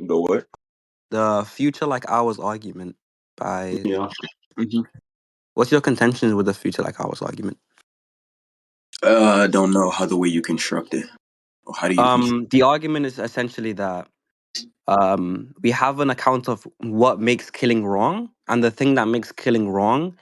The what? The future like ours argument by. Yeah. Mm-hmm. What's your contention with the future like ours argument? I don't know how the way you construct it. Or how do you construct The argument is essentially that we have an account of what makes killing wrong, and the thing that makes killing wrong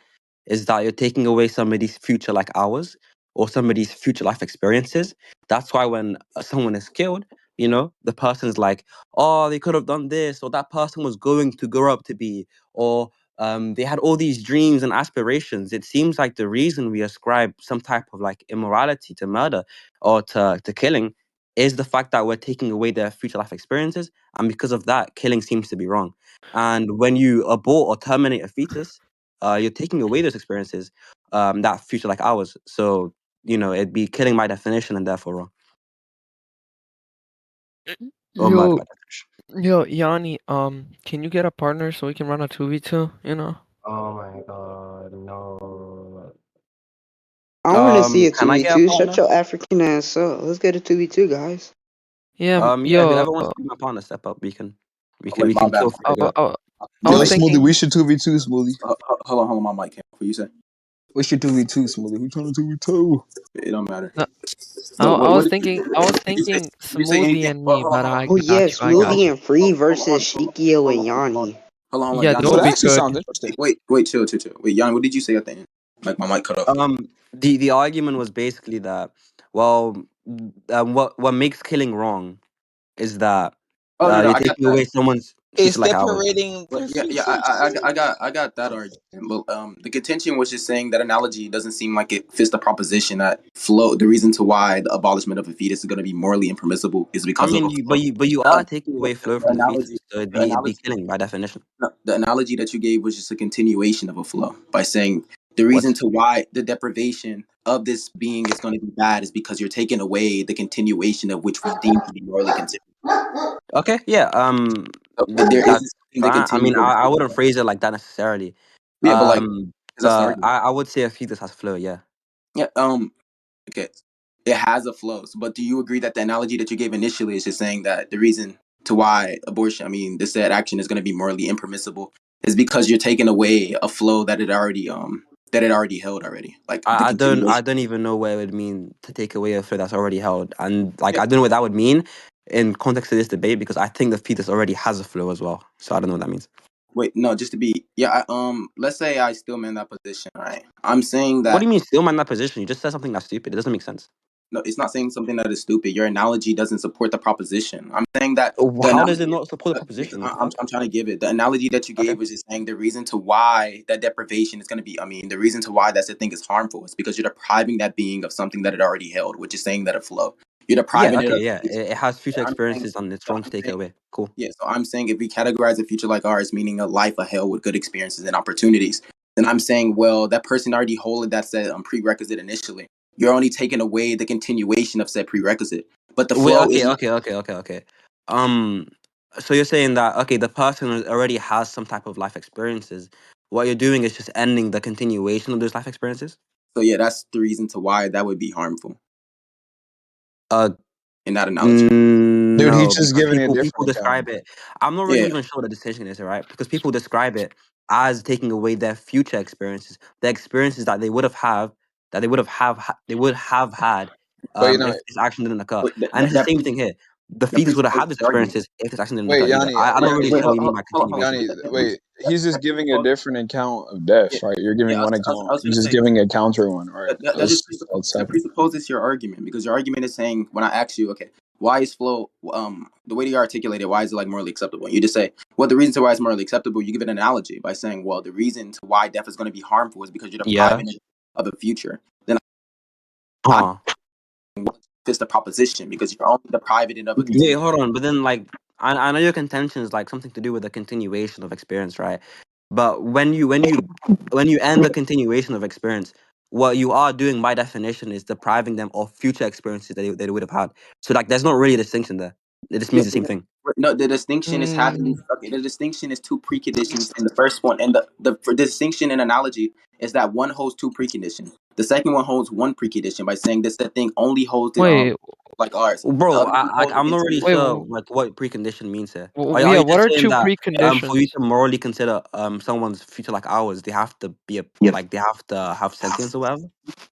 is that you're taking away somebody's future like ours or somebody's future life experiences. That's why when someone is killed, the person's like, oh, they could have done this, or that person was going to grow up to be, or they had all these dreams and aspirations. It seems like the reason we ascribe some type of like immorality to murder or to killing is the fact that we're taking away their future life experiences. And because of that, killing seems to be wrong. And when you abort or terminate a fetus, you're taking away those experiences, that future like ours. So, it'd be killing by definition and therefore wrong. Or murder Yo, by definition. Yani, can you get a partner so we can run a 2v2, Oh my god, no. I want to see a Can I get a 2v2. partner? Shut your African ass up. Let's get a 2v2, guys. Yeah, Yeah, yo, whoever wants to be my partner, step up. We can Wait, my bad. kill for it. I Yo, was Smoothie, thinking, we should 2v2, Smoothie. Hold on, my mic. What you say? We should 2v2, Smoothie. Who trying to 2v2? It don't matter. no, No, I was did thinking, did you say Smoothie anything? and me, but I Oh, yeah, got you, I got Smoothie you. and Free versus Shikio and Yanni. Hold on, Yeah, Yanni. that Yo, would that be actually good. sounds interesting. Wait, chill. Wait, Yanni, what did you say at the end? Like my mic cut off. The argument was basically that, well, what makes killing wrong is that Oh no, you're I got taking that. away someone's It's future like ours. separating But their yeah, futures. I got that argument. But the contention was just saying that analogy doesn't seem like it fits the proposition that flow. The reason to why the abolishment of a fetus is going to be morally impermissible is I because of mean, a flow. but you are taking away flow The from the fetus, analogy, so it'd the be analogy, killing by definition. no, the analogy that you gave was just a continuation of a flow by saying the reason What? to why the deprivation of this being is going to be bad is because you're taking away the continuation of which we deem to be morally considered. Okay, yeah. So there That's is something that fine. I continues mean, over. I wouldn't phrase it like that necessarily. Yeah, but like, 'cause that's the But argument. I would say a fetus has flow. Yeah. Yeah. Okay. It has a flow. But do you agree that the analogy that you gave initially is just saying that the reason to why abortion, I mean, this said action is going to be morally impermissible, is because you're taking away a flow that it already held already, like the I continuation. don't even know what it would mean to take away a flow that's already held, and like I don't know what that would mean in context of this debate because I think the fetus already has a flow as well. So I don't know what that means. Wait, no, just to be let's say I still man that position, right? I'm saying What do that you mean still man that position? You just said something that's stupid. It doesn't make sense. no, it's not saying something that is stupid. Your analogy doesn't support the proposition. I'm saying that the How does it analogy. not support the Because proposition? What the I'm, fuck? I'm trying to give it. The analogy that you Okay. gave was just saying the reason to why that deprivation is going to be, I mean, the reason to why that's the thing is harmful is because you're depriving that being of something that it already held, which is saying that it flow. You're Yeah. depriving it Okay. of. Yeah. It has future I'm saying, experiences and it's so wrong to I'm take it saying, away. Cool. yeah, so I'm saying if we categorize a future like ours, meaning a life of hell with good experiences and opportunities, then I'm saying, well, that person already holding that said prerequisite initially. You're only taking away the continuation of said prerequisite. But the Wait. flow is Okay. Um. So you're saying that the person already has some type of life experiences. What you're doing is just ending the continuation of those life experiences. so yeah, that's the reason to why that would be harmful Uh. in that analogy. Dude, No, he's just because giving a people different account. describe it. I'm not really Yeah. even sure what the distinction is, right? Because people describe it as taking away their future experiences, the experiences that they would they would have had But if this action didn't occur. Wait, And it's the same thing here. The that fetus would have had presupposes those your argument. experiences if this action didn't wait, occur either. Yanni, I'm not really Wait, sure what you mean by continuation. Yanni, wait. He's just that giving a presupposes, different account of death, yeah, right? You're giving yeah. one I account. was He's gonna just say giving a counter one, right? That's that separate. presupposes your argument because your argument is saying when I ask you, okay, why is flow the way that you articulate it, why is it like morally acceptable? You just say, well, the reason to why it's morally acceptable, you give it an analogy by saying, well, the reason to why death is going to be harmful is because you're Yeah. depriving it of a future. Then I Huh. fits the proposition because you're only depriving it of a Wait, continuation. hold on. But then, like, I know your contention is like something to do with the continuation of experience, right? But when you end the continuation of experience, what you are doing by definition is depriving them of future experiences they would have had. So, like, there's not really a distinction there. It just Yeah, means the same thing. no, the distinction is having Mm, okay. The distinction is two preconditions in the first one, and the for distinction in analogy is that one holds two preconditions. The second one holds one precondition by saying this that thing only holds the wait, like ours. The Bro, other one hold I'm not really Wait, intimacy. sure like what precondition means here. Are yeah. you What just are saying two that for you preconditions? to morally consider someone's future like ours, they have to be like they have to have sentience or whatever?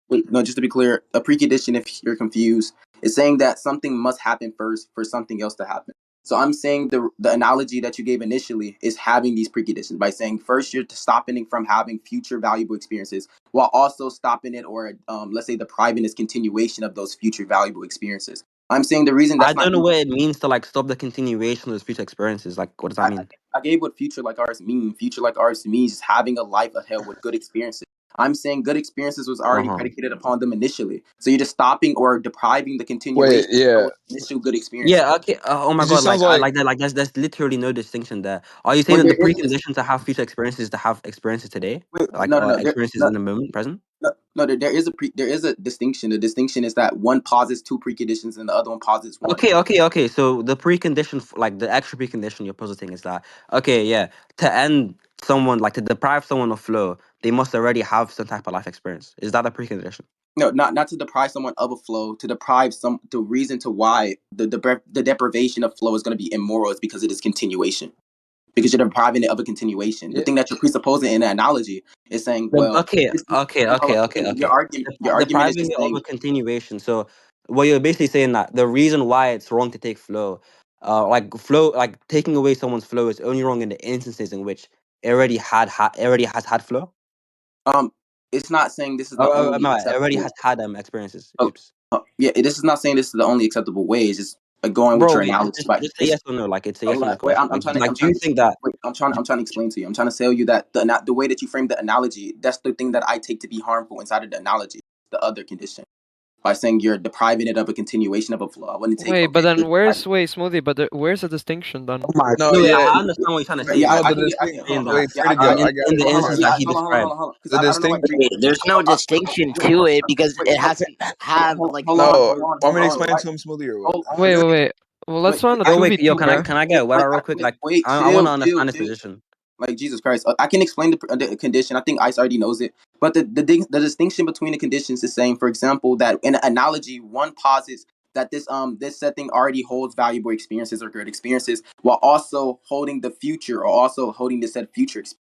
Wait, no, just to be clear, a precondition, if you're confused, is saying that something must happen first for something else to happen. So I'm saying the analogy that you gave initially is having these preconditions by saying first you're stopping it from having future valuable experiences while also stopping it or let's say depriving its continuation of those future valuable experiences. I'm saying the reason I that's not don't know what it means to like stop the continuation of those future experiences. Like, what does that I, mean? I gave what future like ours mean. Future like ours means just having a life ahead with good experiences. I'm saying good experiences was Uh already huh. predicated upon them initially. So you're just stopping or depriving the Wait, continuation of yeah. those initial good experiences. Yeah. Okay. Oh my It just God. sounds Like I like like that. Like there's literally no distinction there. Are you saying Wait, that the there is this. precondition to have future experiences is to have experiences today, Wait, like no, no, or no. There, experiences no, in the moment, present? no, no. There is a distinction. The distinction is that one posits two preconditions and the other one posits one. Okay. So the precondition, like the extra precondition you're positing is that okay, yeah, to end someone, like to deprive someone of flow, they must already have some type of life experience. Is that a precondition? No, not to deprive someone of a flow. To deprive some the reason to why the deprivation of flow is going to be immoral is because it is continuation. Because you're depriving it of a continuation. The yeah, thing that you're presupposing in the analogy is saying, The, well, okay, this, okay, hold okay, on, okay, okay. your argument is Depriving just it of a saying, continuation. So what you're basically saying that the reason why it's wrong to take flow, like flow, like taking away someone's flow is only wrong in the instances in which it already has had flow. um, it's not saying this is the only No, it already acceptable. has had experiences. Oh, Oops, yeah, this is not saying this is the only acceptable way. It's just going with bro, your wait, analogy. But just say it's yes or no. Like it's a yes or no wait, question. Like I'm do trying you to think that? wait, I'm trying to explain to you. I'm trying to tell you that the way that you frame the analogy, that's the thing that I take to be harmful inside of the analogy. The other condition by saying you're depriving it of a continuation of a flow. I wouldn't take Wait, but okay. then Smoothie? But where's the distinction then? no, No, yeah, yeah, I understand what you're trying to say, Yeah, but no. I The can I'm get. I just can. distinct. Hold saying on, hold on. that Wait, Yeah, free to go. I got in it. the hold on. instance Yeah, that he described. hold on. Because The I don't know why distinct. Greek. There's no Uh, distinction wait, to it because wait, it has to have like No, want me to hold on. explain to him smoothly or what? Wait. Well, let's run the Yo, two wait, v yo, two, bruh. can I get a word out real quick? Like, I want to understand this Chill. position. Like Jesus Christ, I can explain the condition. I think Ice already knows it, but the distinction between the conditions is saying, for example, that in an analogy, one posits that this setting already holds valuable experiences or good experiences, while also holding the future or also holding the said future experience.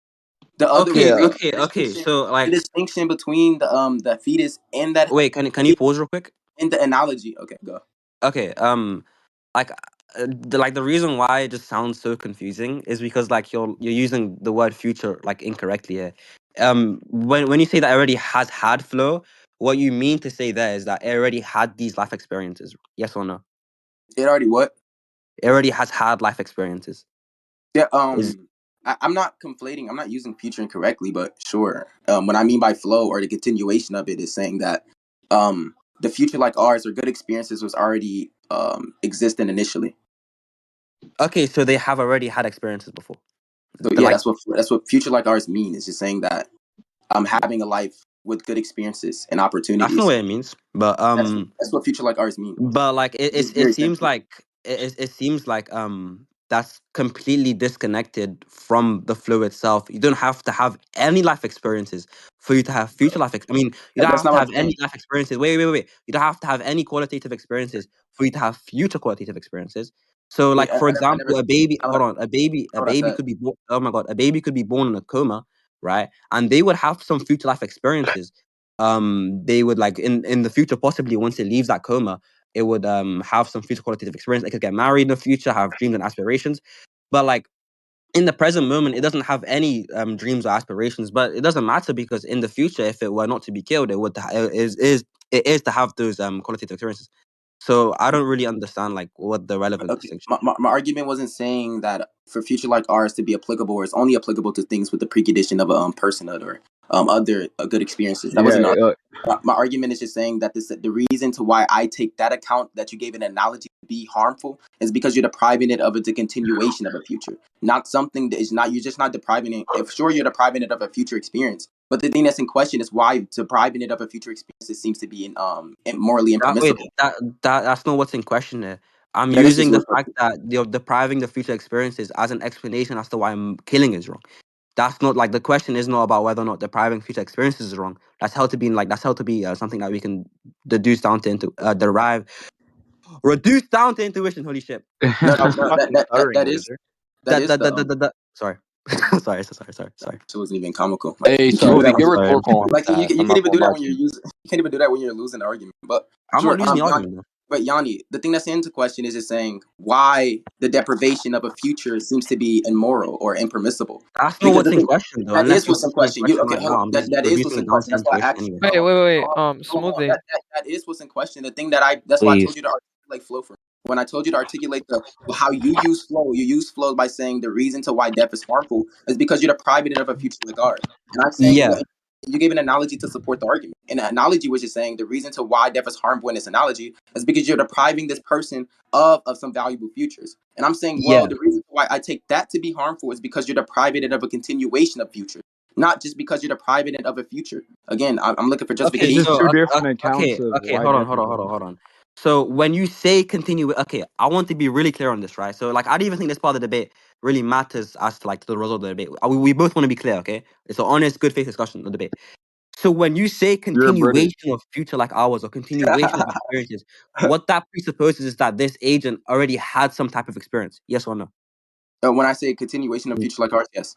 The other way, Yeah. Okay. So, the like, distinction between the fetus and that wait, can you pause real quick? in the analogy. Okay, go. Okay, like, the reason why it just sounds so confusing is because like you're using the word future like incorrectly here. When you say that it already has had flow, what you mean to say there is that it already had these life experiences. Yes or no? It already what? It already has had life experiences. Yeah. Is I'm not conflating. I'm not using future incorrectly, but sure. What I mean by flow or the continuation of it is saying that the future like ours or good experiences was already existing initially. okay, so they have already had experiences before. So The, yeah, like that's what future like ours mean. It's just saying that having a life with good experiences and that's not opportunities. what it means, but That's what future like ours mean. but like It's it very seems simple. like it seems like that's completely disconnected from the flow itself. You don't have to have any life experiences for you to have future I mean, you don't That's have not to what I'm have saying. any life experiences. Wait. You don't have to have any qualitative experiences for you to have future qualitative experiences. So Wait, like for I never example, a baby, how would hold on, a I baby said. could be born, oh my God, a baby could be born in a coma, right? And they would have some future life experiences. They would like in the future, possibly once it leaves that coma, it would have some future qualitative experience. It could get married in the future, have dreams and aspirations. But like in the present moment, it doesn't have any dreams or aspirations. But it doesn't matter because in the future, if it were not to be killed, it is to have those qualitative experiences. So I don't really understand like what the relevant Okay, distinction. my argument wasn't saying that for future like ours to be applicable, or it's only applicable to things with the precondition of a personhood or other good experiences. That wasn't Yeah. my argument. Is just saying that the reason to why I take that account that you gave an analogy to be harmful is because you're depriving it of the continuation of a future, not something that is not. You're just not depriving it. If sure you're depriving it of a future experience, but the thing that's in question is why depriving it of a future experience seems to be morally Wait, impermissible. that's not what's in question there. I'm That is just using the what's fact that you're depriving the future experiences as an explanation as to why killing is wrong. That's not like the question is not about whether or not depriving future experiences is wrong. That's held to be something that we can deduce down to into derive. Reduced down to intuition. Holy shit. No, that is Sorry. sorry. It wasn't even comical. Like, Hey, you can't do that Smoothie, get when Sorry. rhetorical on. like you I'm can't not even gonna do that lie when to you're you. using. You can't even do that when you're losing the argument. But I'm sure, not losing the Yanni, argument though. but Yanni, the thing that's into question is just saying why the deprivation of a future seems to be immoral or impermissible. That's not Because the what's in thing question though. that Unless is you're what's in asking me a question. You question okay? right Hold now, on. I'm just That is what's reducing in it down question. to That's why I intuition asked you. anyway. Wait, Hold wait, on, wait. hold on. Smoothie. That is what's in question. The thing that that's why I Please. told you to articulate flow for. When I told you to articulate how you use flow by saying the reason to why death is harmful is because you're depriving it of a future like ours. And I'm saying Yeah. you gave an analogy to support the argument. And the analogy was just saying the reason to why death is harmful in this analogy is because you're depriving this person of some valuable futures. And I'm saying, well, Yeah. the reason why I take that to be harmful is because you're depriving it of a continuation of futures, not just because you're depriving it of a future. Again, I'm looking for Okay, These justification. so two different accounts of okay, why hold on, death hold is on, hold on, hold on. So when you say continue, okay, I want to be really clear on this, right? So like, I don't even think this part of the debate really matters as to like the result of the debate. We both want to be clear, okay? It's an honest, good faith discussion of the debate. So when you say You're British. continuation of future like ours or continuation of experiences, what that presupposes is that this agent already had some type of experience. Yes or no? When I say continuation of future like ours, yes.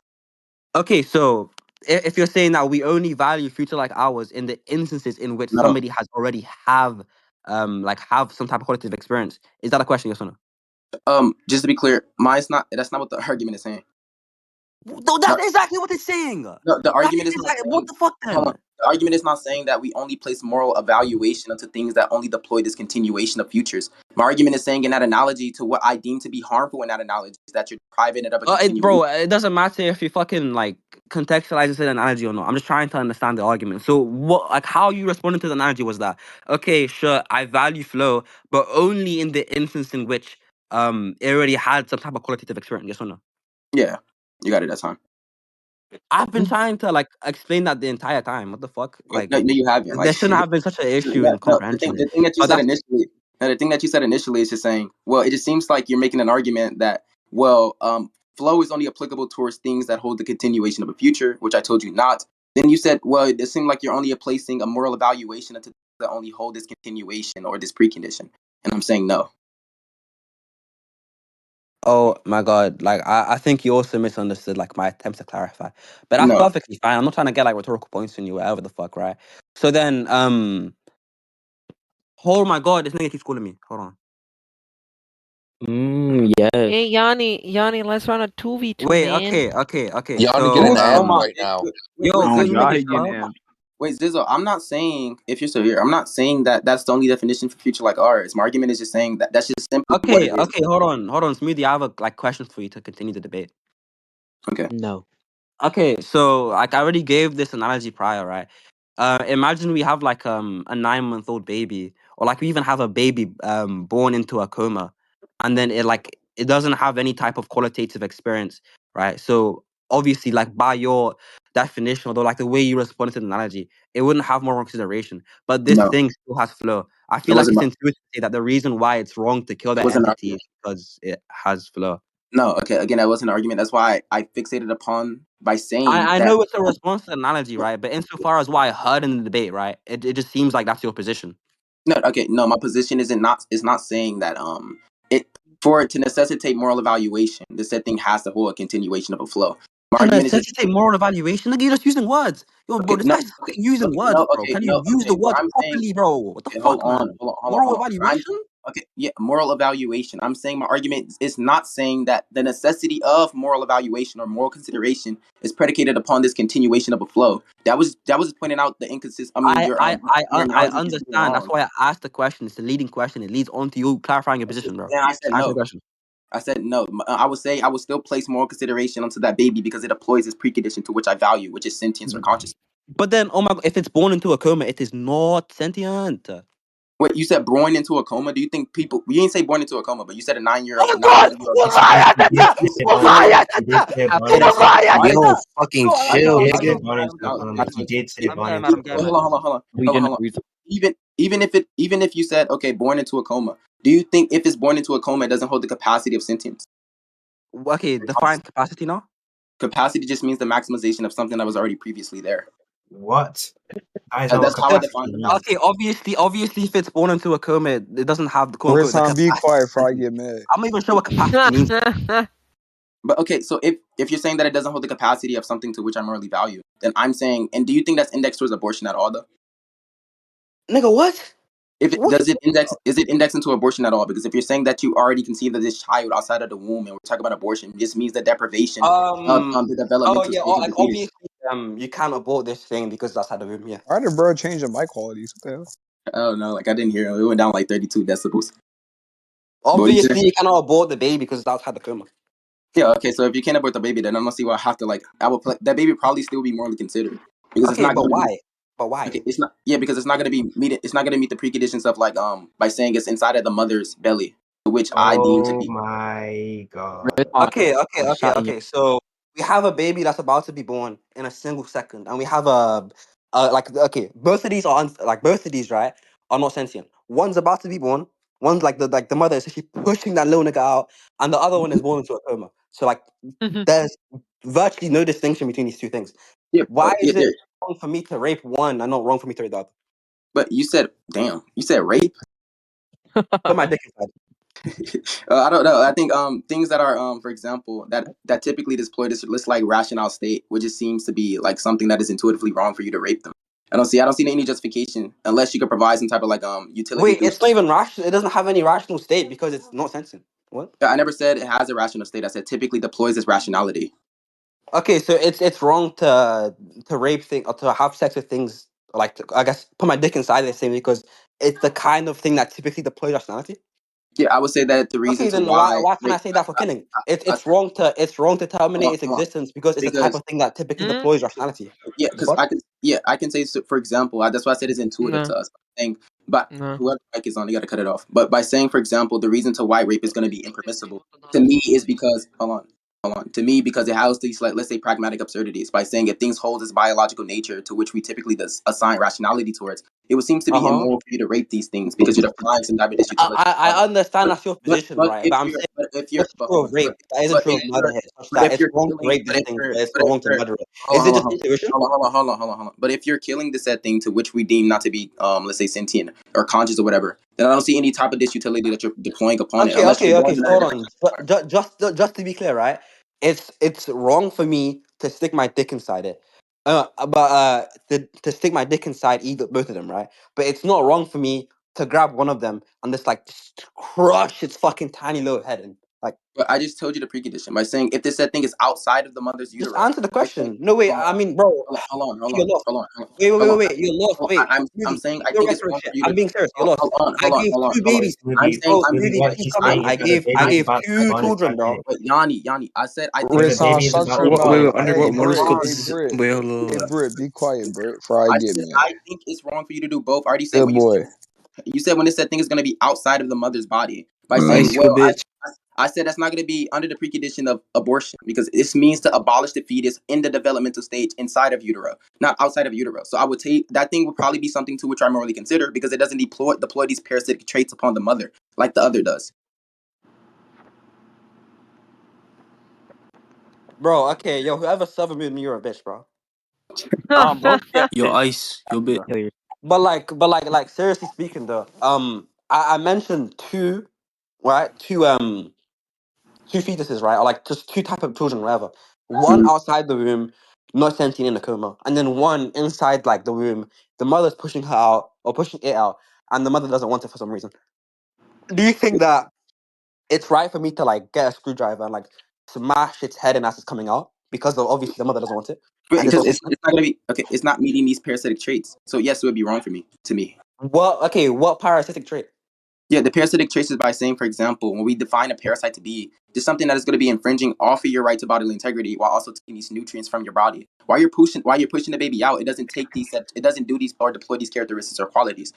Okay, so if you're saying that we only value future like ours in the instances in which No. somebody has already have some type of qualitative experience, is that a question? Yes or no? Just to be clear, mine's not. That's not what the argument is saying. No, No, that's exactly what it's saying. no, the That argument is is not exactly what saying. the fuck Hold then. on. The argument is not saying that we only place moral evaluation onto things that only deploy this continuation of futures. My argument is saying in that analogy to what I deem to be harmful in that analogy is that you're depriving it of a continuation. Bro, it doesn't matter if you fucking like contextualize this in an analogy or not. I'm just trying to understand the argument. So what, like, how you responded to the analogy was that okay, sure, I value flow, but only in the instance in which it already had some type of qualitative experience. Yes or no? Yeah, you got it that time. I've been trying to like explain that the entire time. What the fuck? Like, No, you haven't. there Like, shouldn't have been such an issue yeah, in no, comprehension here. the thing that you But said that's initially, no, the thing that you said initially is just saying, well, it just seems like you're making an argument that, well, flow is only applicable towards things that hold the continuation of a future, which I told you not. Then you said, well, it seemed like you're only placing a moral evaluation into things that only hold this continuation or this precondition. And I'm saying no. oh my god. Like I think you also misunderstood like my attempts to clarify. But that's No. perfectly fine. I'm not trying to get like rhetorical points in you, whatever the fuck, right? So then oh my god, this nigga keeps calling me. Hold on. Yes. Hey, Yanni, let's run a 2v2, Wait, man. okay. Yanni So getting Oh amped my, right now. wait, yo, Oh can my you Zizzo, make god, it he shut getting up? amped. wait, Zizzo, I'm not saying, if you're still here, I'm not saying that that's the only definition for future like ours. My argument is just saying that that's just simply what Okay, it is. hold on, Smoothie. I have a like questions for you to continue the debate. Okay. No. Okay, so like I already gave this analogy prior, right? Imagine we have like a 9-month-old baby, or like we even have a baby born into a coma, and then it doesn't have any type of qualitative experience, right? So obviously, like by your definition, although like the way you responded to the analogy, it wouldn't have moral consideration. But this No, thing still has flow. I it feel like wasn't. it's intuitive to say that the reason why it's wrong to kill It that wasn't an entity argument. is because it has flow. No, okay. Again, that wasn't an argument. That's why I fixated upon by saying I that. know it's a response to the analogy, right? But insofar as what I heard in the debate, right, it just seems like that's your position. No, okay. No, my position isn't not. Is not saying that. It for it to necessitate moral evaluation, the said thing has to hold a continuation of a flow. My To argument is just necessitate moral evaluation, nigga, you're just using words. Yo, bro, okay. this No, guy's just okay, fucking using okay. words, No, bro. okay. Can you No, use the okay. What words I'm saying. properly, bro? What the Okay, fuck, man? hold Moral on. evaluation? Okay, yeah, moral evaluation. I'm saying my argument is not saying that the necessity of moral evaluation or moral consideration is predicated upon this continuation of a flow. That was pointing out the inconsist. I mean, your I analogy just being understand. That's wrong. why I asked the question. It's the leading question. It leads on to you clarifying your position, bro. And I Just said answer the no. question. I said no. I would say I would still place moral consideration onto that baby because it employs this precondition to which I value, which is sentience or consciousness. But then, oh my god, if it's born into a coma, it is not sentient. Wait, you said born into a coma? Do you think people? You didn't say born into a coma, but you said a Oh nine god! month old. He did say born into. What? Yo, fucking chill, I nigga. thought Born into a coma. He did say born into a Get Wait, him. coma. hold on. Even if you said okay, born into a coma, do you think if it's born into a coma, it doesn't hold the capacity of sentience? Okay, define capacity now. Capacity just means the maximization of something that was already previously there. What? Guys know what That's how I capacity define means. Okay, obviously, if it's born into a coma, it doesn't have the quote Where's unquote the Tom? Be quiet before I capacity. get mad. I'm not even sure what capacity means. But okay, so if you're saying that it doesn't hold the capacity of something to which I morally value, then I'm saying, and do you think that's indexed towards abortion at all, though? Nigga, what? If it What? does it index, is it indexed into abortion at all? Because if you're saying that you already conceived of this child outside of the womb, and we're talking about abortion, this means the deprivation of the Oh developmental yeah, stage of the like fetus. obviously, you can't abort this thing because that's how the room. Yeah. Why did bro change the mic qualities? What the hell? Oh no, like I didn't hear it. It went down like 32 decibels. But what you said? Obviously, you cannot abort the baby because that's how the coma. Yeah, okay. So if you can't abort the baby, then I don't see why I have to like. I would that baby probably still be morally considered because it's Okay, not but going to be. why? But why? Okay, it's not. Yeah, because it's not going to be meet. It's not going to meet the preconditions of like by saying it's inside of the mother's belly, which I deem to Oh be. my god. Okay. So we have a baby that's about to be born in a single second, and we have like okay, both of these are both of these right are not sentient. One's about to be born. One's like the mother is actually pushing that little nigga out, and the other one is born into a coma. So like there's virtually no distinction between these two things. Yeah, Why yeah, is it wrong for me to rape one and not wrong for me to rape the other? but you said, damn, you said rape. Put my dick inside. I don't know. I think things that are for example that typically deploy this like rational state, which just seems to be like something that is intuitively wrong for you to rape them. I don't see any justification unless you could provide some type of like utility Wait, through. it's not even rational. It doesn't have any rational state because it's not sentient. What? I never said it has a rational state. I said typically deploys this rationality. Okay, so it's wrong to rape thing or to have sex with things like I guess put my dick inside the same because it's the kind of thing that typically deploys rationality. Yeah, I would say that the reason Okay, to then why why why can't I rape, say that for killing? I It's wrong to terminate its hold on, existence because it's the type because of thing that typically deploys rationality. yeah, The because fuck? I can say so, for example, that's why I said it's intuitive No, to us. Saying, but no. whoever the mic is on, you got to cut it off. But by saying, for example, the reason to why rape is going to be impermissible to me is because hold on, to me because it has these like let's say pragmatic absurdities. By saying if things hold its biological nature to which we typically assign rationality towards, it would seem to be Uh-huh. immoral for you to rape these things because you're defying some type of this utility. I understand that's your position, But right? if But I'm you're saying if you're that's true of rape. That isn't but true if of murder you're here. Such but that if it's you're wrong to killing rape but this if thing, you're but it's but not if wrong to you're murder it. hold Is on, it hold just on, intuition? hold on. But if you're killing the said thing to which we deem not to be, let's say sentient or conscious or whatever, then I don't see any type of this utility that you're deploying upon it, unless you're going Okay. in So a hold different on. Just to be clear, right? It's wrong for me to stick my dick inside it. To stick my dick inside either both of them, right? But it's not wrong for me to grab one of them and just crush its fucking tiny little head and like. But I just told you the precondition by saying if this said thing is outside of the mother's Just utero. answer the By saying, question. No, wait. hold I mean, bro, on, hold on, hold you're on, lost. hold on, Wait. hold on. You're lost. Wait, I'm Smoothie, saying I you're think right it's for wrong shit. for you to I'm being serious. You're lost. I gave two babies. I'm Smoothie, saying Bro, I'm Smoothie, Smoothie, what please she's come in. saying is that a I baby is gave about to be two born children, inside bro. it. but Yanni, I said I think If it's a Rizan, baby is shut about your to be mouth. born Wait, inside under of what Hey, you, you're Brit. microscope Hey, this wrong. is? Brit. Wait, hold Hey, on. Brit. Be quiet, Brit. Before I I get said mad. I think it's wrong for you to do both. I already said Good what you boy. said. You said when it said thing is going to be outside of the mother's body by saying, Ice you a well, bitch. I said that's not going to be under the precondition of abortion because this means to abolish the fetus in the developmental stage inside of utero, not outside of utero. So I would take that thing would probably be something to which I morally consider because it doesn't deploy these parasitic traits upon the mother like the other does. Bro, okay, yo, whoever served me, you're a bitch, bro. Bro, Yo, Ice, yo, bitch. But seriously speaking though, I mentioned two, right? Two fetuses, right? Or like just two type of children, whatever. One Mhm. outside the womb, not sentient in a coma, and then one inside like the womb. The mother's pushing her out or pushing it out, and the mother doesn't want it for some reason. Do you think that it's right for me to like get a screwdriver and like smash its head in as it's coming out because of obviously the mother doesn't want it, and it's Because also it's not going to be okay. It's not meeting these parasitic traits. So yes, it would be wrong for me to me. what parasitic trait? Yeah, the parasitic traits is by saying, for example, when we define a parasite to be just something that is going to be infringing off of your right to bodily integrity while also taking these nutrients from your body. While you're pushing the baby out, it doesn't take these it doesn't do these or deploy these characteristics or qualities.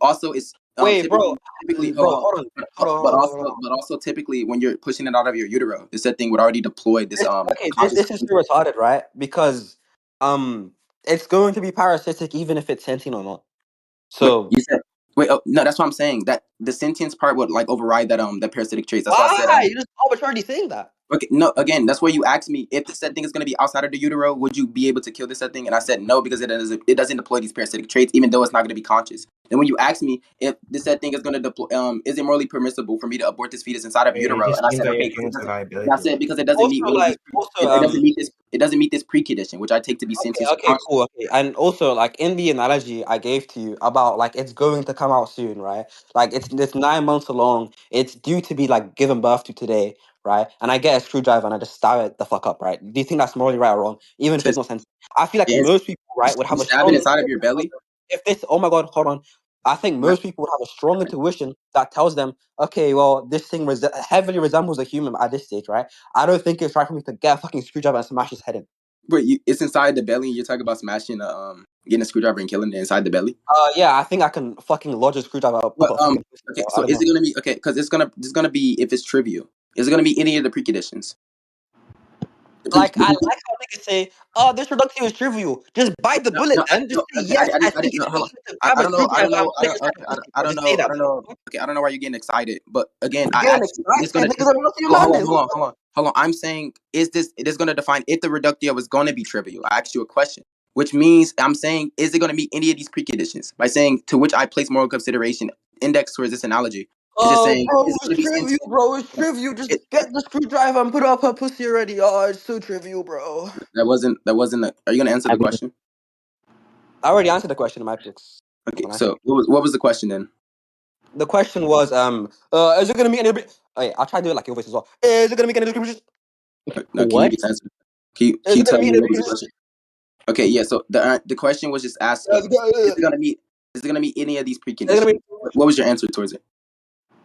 Also it's Wait, typically hold on. hold on, hold on. But also typically when you're pushing it out of your utero, the said thing would already deploy this conscious. This is too retarded, right? Because it's going to be parasitic even if it's sentient or not. Wait, So you said wait, oh, no, that's what I'm saying. That the sentience part would like override that parasitic traits. That's why I said you just arbitrarily saying that. Okay, no, again, that's where you asked me if the said thing is going to be outside of the utero, would you be able to kill the said thing? And I said no because it doesn't deploy these parasitic traits, even though it's not going to be conscious. Then when you asked me if the said thing is going to deploy, is it morally permissible for me to abort this fetus inside of It utero? just And I seems said like okay, you're because it choosing doesn't. And I liability. said because it doesn't Also, meet one of these. like, also, It doesn't meet this precondition, which I take to be okay, sentient okay, conscious. cool, okay. And also, like, in the analogy I gave to you about, like, it's going to come out soon, right? Like, it's 9 months along. It's due to be, like, given birth to today, right? And I get a screwdriver and I just stab it the fuck up, right? Do you think that's morally right or wrong? Even if it's Just not sensitive. I feel like yes, most people, right, would you have a stab it strong inside of intuition your that tells belly. them, if this, oh my God, hold on. I think What? most people would have a strong intuition that tells them, okay, well, this thing heavily resembles a human at this stage, right? I don't think it's right for me to get a fucking screwdriver and smash his head in. Wait, it's inside the belly, and you're talking about smashing getting a screwdriver and killing it inside the belly. Yeah, I think I can fucking lodge a screwdriver up But a fucking pussy, okay, bro. I so don't is know. it gonna be okay? Because it's gonna be if it's trivial. Is it gonna be any of the preconditions? Like, I like how niggas say, "Oh, this reduction is trivial." Just bite the No, bullet, no, then. Just no. say, Okay, "Yes, I I think didn't. it's No, hold on. possible to grab I a don't know. I don't screwdriver and know. I put it don't. inside Okay, the pussy, I bro." don't Just say know. I that, don't bro. know. Okay, I don't know why you're getting excited. But again, You're I getting actually excited. it's gonna. Niggas don't know your Hold on, man is. hold on, hold on, hold on. I'm saying is this? It is gonna define if the reductio is gonna be trivial. I asked you a question, which means I'm saying is it gonna meet any of these preconditions? By saying to which I place moral consideration, index towards this analogy. It's just Oh, saying bro, is it gonna it's be trivial, sentient? bro. It's trivial. Just get the screwdriver and put it up her pussy already. Oh, it's so trivial, bro. That wasn't. Are you gonna answer I the mean, question? I already answered the question in my books. I'm not Okay, gonna lie. so what was the question then? The question was, is it gonna meet any? Hey, I'll try to do it like your voice as well. Is it gonna make any discrimination? No, can you What? just answer? Can Is you it gonna tell meet me any what was the discrimination? question? Okay, yeah. So the question was just asking, is it gonna meet any of these Is it gonna preconditions? meet? What was your answer towards it?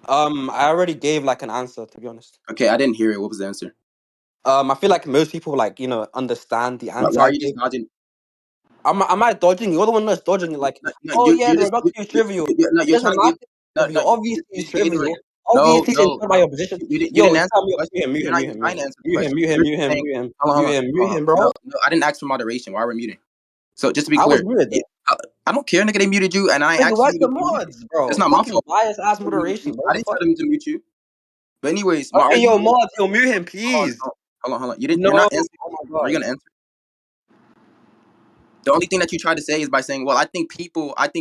I already gave like an answer, to be honest. Okay, I didn't hear it. What was the answer? I feel like most people like understand the answer Why I are you just gave. dodging? Am I dodging? You're the one that's dodging. Like, No, no, oh yeah, you're the just reduction is trivial. no, It you're doesn't trying to matter. give If it's no, no, trivial. Obviously, you it's just gave trivial. no, Obviously, it's no, not my no. opposition. You Yo, didn't you answer tell the me. question. Mute You're him, not mute even him, mute trying to him, answer the mute him, question. mute him, You're mute just him, saying, mute him, hold on, hold mute on, him, hold mute on, him, hold bro. on. No, I didn't ask for moderation. Why we're muting? So just to be I was clear, muted though. I don't care, nigga. They muted you, and I Nigga, asked where's you the to be muted. mods, It's bro? not my Fucking fault. bias ass I didn't moderation, bro. What the tell fuck? them to mute you. But anyways, my Okay, yo, argument. mods, yo, mute him, Hold on, please. hold on. You didn't. You're No, not answering. oh my Are you god. gonna answer? The only thing that you tried to say is by saying, "Well, I think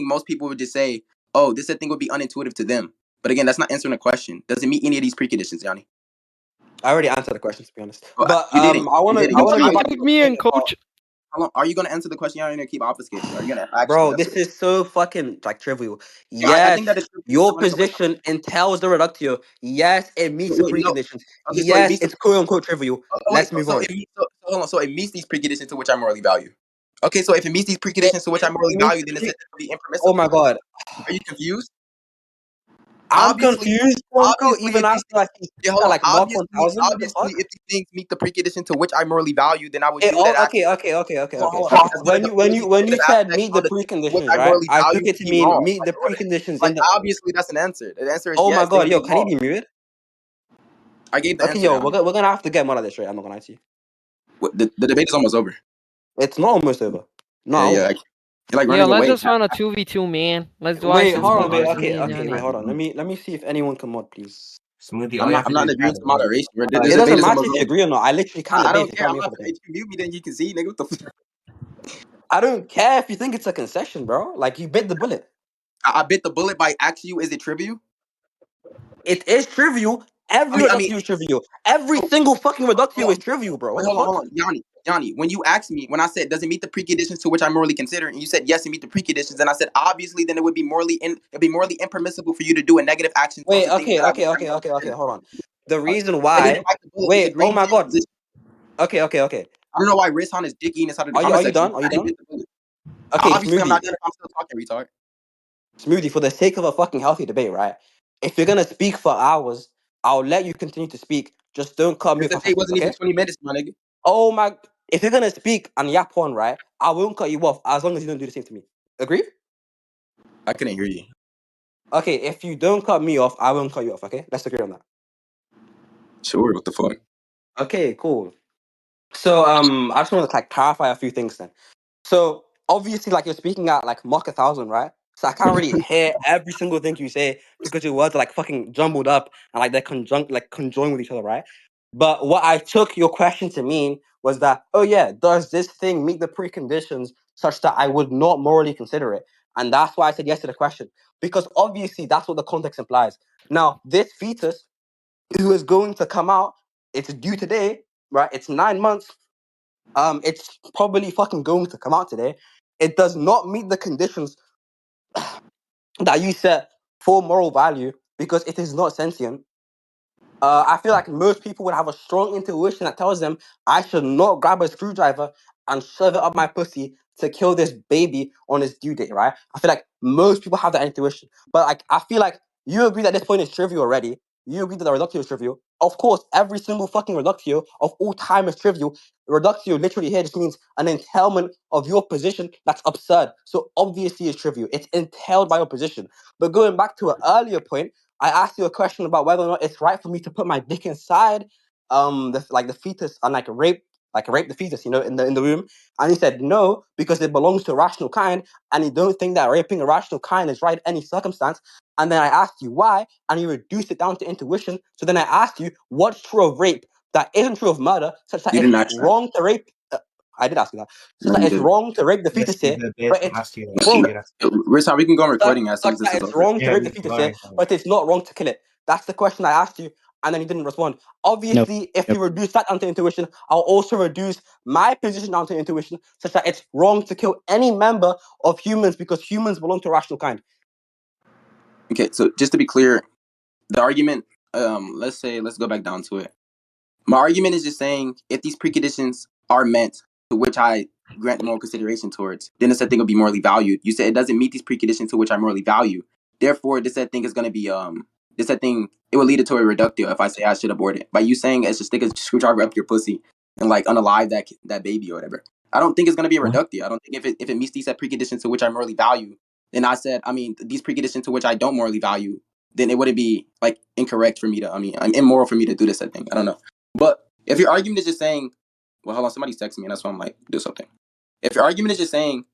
most people would just say, oh, this thing would be unintuitive to them." But again, that's not answering the question. Does it meet any of these preconditions, Yanni? I already answered the question, to be honest. Oh, But you didn't. I You wanna didn't. I You wanna tried go Nobody to. back to took the me thing in, about coach. How long are you gonna answer the question? You're gonna keep obfuscating. Are you gonna actually bro. answer This it? is so fucking like trivial. Yeah, I think Yes, that it's your somebody. position entails the reductio. Yes, it meets the Wait, no. preconditions. Okay, so it Yes, meets the. it's quote unquote trivial. Wait, Let's move so on. it meets. Hold on. So it meets these preconditions to which I morally value. Okay, so if it meets these It, preconditions to which I morally it meets value, the then it's pre- said to be oh my impermissible. god. Are you confused? I'm Obviously, confused, quote unquote, obviously, even if these after like yeah, hold on. like Mark 1000. What the Obviously, fuck? if these things meet the precondition to which I morally value, then I would do that Okay, action. okay, okay, okay, okay. Hold on. That's gonna define these When you negative said aspects meet the of the thing to which preconditions, I right? morally I value took to it to be mean wrong. meet the preconditions Like in the. obviously that's an answer. The answer is Oh my yes, they god, would yo, be can he wrong. be muted? I gave the Okay, answer, yo, Yanni. we're gonna have to get more of this, right? I'm not gonna lie to you. The debate is almost over. It's not almost over. Yeah, No. yeah. You're like Yeah, running let's away. just run a 2v2, man. Let's do Wait, ISIS hold on, wait. versus Okay, me and okay, wait, Yani. hold on. Let me see if anyone can mod, please. Smoothie, all you have to I'm do not is agreeing grab to the bullet. moderation. It This debate doesn't is matter almost if you over. agree or not. I literally can't I debate don't if you care. tell I'm me not. for the thing. If you mute me, then you can see, nigga. What the fuck? I don't care if you think it's a concession, bro. Like you bit the bullet. I bit the bullet by asking you, is it trivial? It is trivial. Every I mean, reductio is trivial. Every oh, single fucking reductio hold is on. trivial, bro. What Wait, the hold fuck? on. Yanni, when you asked me, when I said, does it meet the preconditions to which I morally consider, and you said yes, it meet the preconditions, and I said obviously, then it would be it'd be morally impermissible for you to do a negative action towards Wait, the things which I morally okay. consider. Hold on. The Uh, reason And then why. bite the bullet. We Wait. Oh agreed my to your god. position. Okay. I don't know why Rizhan is digging inside of the Are comment you section. done? Are you I didn't done? bit the bullet. Okay, Obviously, I'm Smoothie. not done if I'm still talking, retard. Smoothie. For the sake of a fucking healthy debate, right? If you're gonna speak for hours, I'll let you continue to speak. Just don't cut me This off as I debate speak, wasn't even okay? 20 minutes, my nigga. Oh my. If you're gonna speak and yap on, right, I won't cut you off as long as you don't do the same to me. Agree? I couldn't hear you. Okay, if you don't cut me off, I won't cut you off, okay? Let's agree on that. Sure, what the fuck? Okay, cool. So I just want to like clarify a few things then. So obviously like you're speaking at like Mach 1000, right? So I can't really hear every single thing you say because your words are like fucking jumbled up and like they're conjoined with each other, right? But what I took your question to mean was that, oh yeah, does this thing meet the preconditions such that I would not morally consider it? And that's why I said yes to the question. Because obviously that's what the context implies. Now, this fetus who is going to come out, it's due today, right? It's 9 months. It's probably fucking going to come out today. It does not meet the conditions that you set for moral value because it is not sentient. I feel like most people would have a strong intuition that tells them I should not grab a screwdriver and shove it up my pussy to kill this baby on its due date, right? I feel like most people have that intuition. But like I feel like you agree that this point is trivial already. You agree that the reductio is trivial. Of course, every single fucking reductio of all time is trivial. Reductio literally here just means an entailment of your position that's absurd. So obviously it's trivial. It's entailed by your position. But going back to an earlier point, I asked you a question about whether or not it's right for me to put my dick inside the fetus and rape the fetus, in the womb. And he said no, because it belongs to a rational kind, and you don't think that raping a rational kind is right in any circumstance. And then I asked you why, and you reduced it down to intuition. So then I asked you what's true of rape that isn't true of murder, such that You it's didn't ask that. wrong to rape. I did ask you that. No, Such that you it's didn't. wrong to rape the Yes, fetus he here, did. They but it's asked you that. bro, You did ask. Rich, we can go on recording as soon such as this that is it's over. wrong to Yeah, rape the we can fetus go here, ahead. but it's not wrong to kill it. That's the question I asked you, and then you didn't respond. No. Obviously, if you reduce that down to intuition, I'll also reduce my position down to intuition, such that it's wrong to kill any member of humans because humans belong to a rational kind. Okay, so just to be clear, the argument, let's go back down to it. My argument is just saying if these preconditions are meant to which I grant moral consideration towards, then the said thing will be morally valued. You said it doesn't meet these preconditions to which I morally value. Therefore, this said thing is going to be this said thing it will lead it to a reductio if I say I should abort it. By you saying it's just stick a screwdriver up your pussy and like unalive that baby or whatever. I don't think it's going to be a reductio. I don't think if it meets these set preconditions to which I morally value, then these preconditions to which I don't morally value, then it wouldn't be like incorrect for me to I'm immoral for me to do this said thing. I don't know. But if your argument is just saying, well, hold on, somebody's texting me, and that's why I'm like, do something. If your argument is just saying,